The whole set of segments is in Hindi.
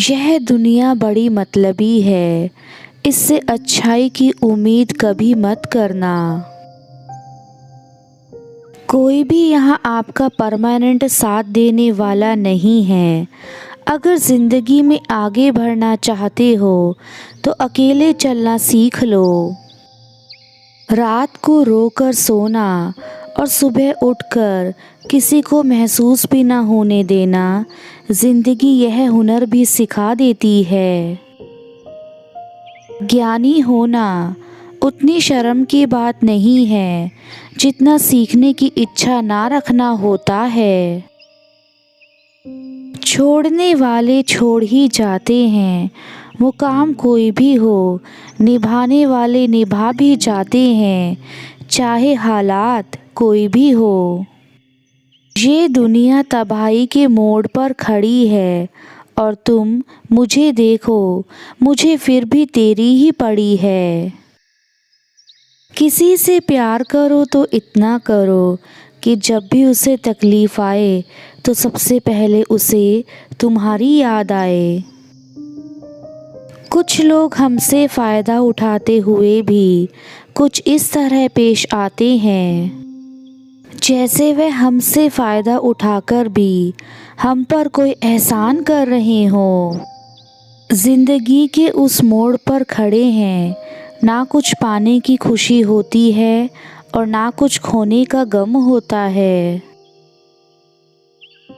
यह दुनिया बड़ी मतलबी है, इससे अच्छाई की उम्मीद कभी मत करना। कोई भी यहाँ आपका परमानेंट साथ देने वाला नहीं है। अगर ज़िंदगी में आगे बढ़ना चाहते हो तो अकेले चलना सीख लो। रात को रोकर सोना और सुबह उठकर किसी को महसूस भी ना होने देना, ज़िंदगी यह हुनर भी सिखा देती है। ज्ञानी होना उतनी शर्म की बात नहीं है जितना सीखने की इच्छा ना रखना होता है। छोड़ने वाले छोड़ ही जाते हैं, मुकाम कोई भी हो, निभाने वाले निभा भी जाते हैं, चाहे हालात कोई भी हो। ये दुनिया तबाही के मोड़ पर खड़ी है और तुम मुझे देखो, मुझे फिर भी तेरी ही पड़ी है। किसी से प्यार करो तो इतना करो कि जब भी उसे तकलीफ़ आए तो सबसे पहले उसे तुम्हारी याद आए। कुछ लोग हमसे फ़ायदा उठाते हुए भी कुछ इस तरह पेश आते हैं जैसे वे हमसे फ़ायदा उठाकर भी हम पर कोई एहसान कर रहे हों। ज़िंदगी के उस मोड़ पर खड़े हैं, ना कुछ पाने की खुशी होती है और ना कुछ खोने का गम होता है।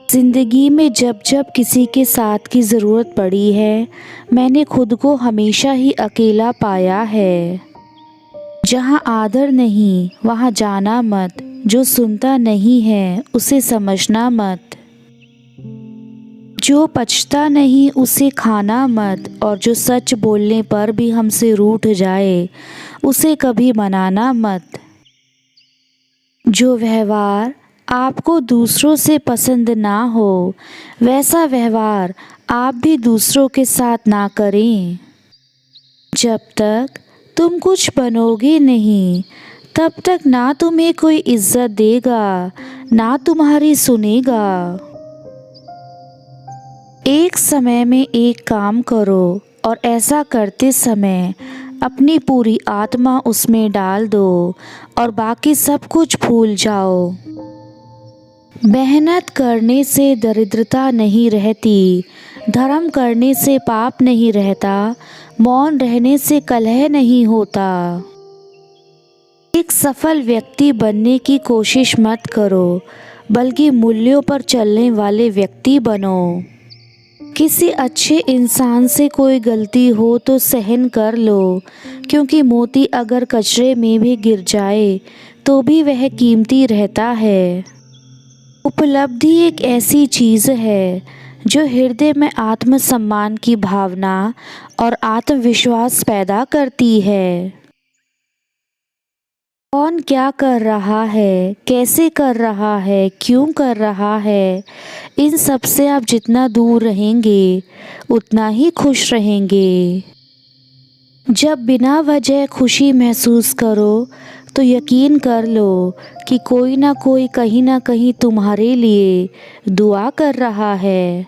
ज़िंदगी में जब जब किसी के साथ की ज़रूरत पड़ी है, मैंने खुद को हमेशा ही अकेला पाया है। जहाँ आदर नहीं वहाँ जाना मत, जो सुनता नहीं है उसे समझना मत, जो पछता नहीं उसे खाना मत, और जो सच बोलने पर भी हमसे रूठ जाए उसे कभी मनाना मत। जो व्यवहार आपको दूसरों से पसंद ना हो, वैसा व्यवहार आप भी दूसरों के साथ ना करें। जब तक तुम कुछ बनोगे नहीं, तब तक ना तुम्हें कोई इज्जत देगा, ना तुम्हारी सुनेगा। एक समय में एक काम करो और ऐसा करते समय अपनी पूरी आत्मा उसमें डाल दो और बाकी सब कुछ भूल जाओ। मेहनत करने से दरिद्रता नहीं रहती, धर्म करने से पाप नहीं रहता, मौन रहने से कलह नहीं होता। एक सफल व्यक्ति बनने की कोशिश मत करो, बल्कि मूल्यों पर चलने वाले व्यक्ति बनो। किसी अच्छे इंसान से कोई गलती हो तो सहन कर लो, क्योंकि मोती अगर कचरे में भी गिर जाए तो भी वह कीमती रहता है। उपलब्धि एक ऐसी चीज़ है जो हृदय में आत्मसम्मान की भावना और आत्मविश्वास पैदा करती है। कौन क्या कर रहा है, कैसे कर रहा है, क्यों कर रहा है, इन सब से आप जितना दूर रहेंगे उतना ही खुश रहेंगे। जब बिना वजह खुशी महसूस करो तो यकीन कर लो कि कोई ना कोई कहीं ना कहीं तुम्हारे लिए दुआ कर रहा है।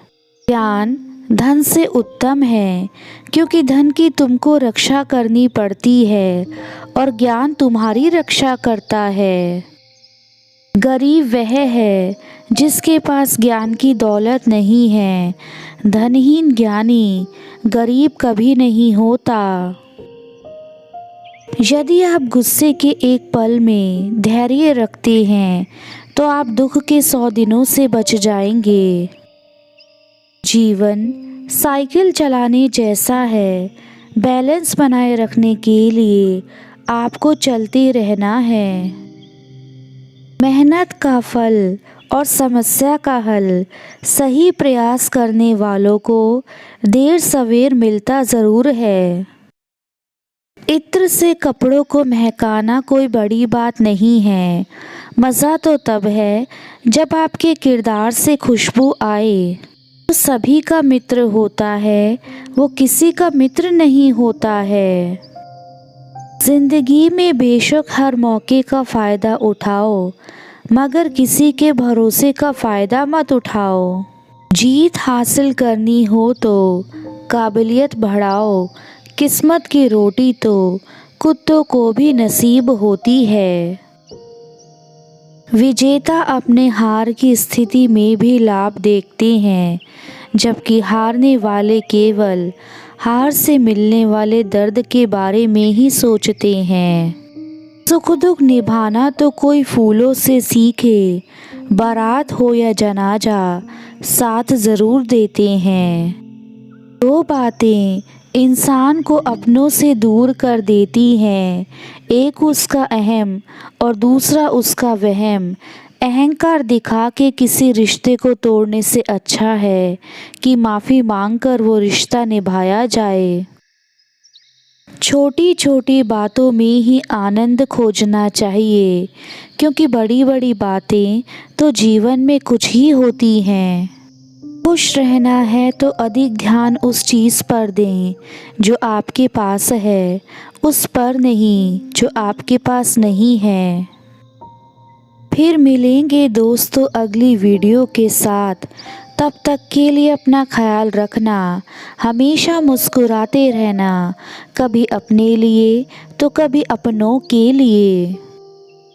ज्ञान धन से उत्तम है, क्योंकि धन की तुमको रक्षा करनी पड़ती है और ज्ञान तुम्हारी रक्षा करता है। गरीब वह है जिसके पास ज्ञान की दौलत नहीं है, धनहीन ज्ञानी गरीब कभी नहीं होता। यदि आप गुस्से के एक पल में धैर्य रखते हैं तो आप दुख के 100 दिनों से बच जाएंगे। जीवन साइकिल चलाने जैसा है, बैलेंस बनाए रखने के लिए आपको चलते रहना है। मेहनत का फल और समस्या का हल सही प्रयास करने वालों को देर सवेर मिलता ज़रूर है। इत्र से कपड़ों को महकाना कोई बड़ी बात नहीं है, मज़ा तो तब है जब आपके किरदार से खुशबू आए। जो सभी का मित्र होता है वो किसी का मित्र नहीं होता है। जिंदगी में बेशक हर मौके का फ़ायदा उठाओ, मगर किसी के भरोसे का फ़ायदा मत उठाओ। जीत हासिल करनी हो तो काबिलियत बढ़ाओ, किस्मत की रोटी तो कुत्तों को भी नसीब होती है। विजेता अपने हार की स्थिति में भी लाभ देखते हैं, जबकि हारने वाले केवल हार से मिलने वाले दर्द के बारे में ही सोचते हैं। सुख दुख निभाना तो कोई फूलों से सीखे, बारात हो या जनाजा साथ ज़रूर देते हैं। दो बातें इंसान को अपनों से दूर कर देती हैं, एक उसका अहम और दूसरा उसका वहम। अहंकार दिखा के किसी रिश्ते को तोड़ने से अच्छा है कि माफ़ी मांगकर वो रिश्ता निभाया जाए। छोटी छोटी बातों में ही आनंद खोजना चाहिए, क्योंकि बड़ी बड़ी बातें तो जीवन में कुछ ही होती हैं। खुश रहना है तो अधिक ध्यान उस चीज़ पर दें जो आपके पास है, उस पर नहीं जो आपके पास नहीं है। फिर मिलेंगे दोस्तों अगली वीडियो के साथ। तब तक के लिए अपना ख्याल रखना, हमेशा मुस्कुराते रहना, कभी अपने लिए तो कभी अपनों के लिए।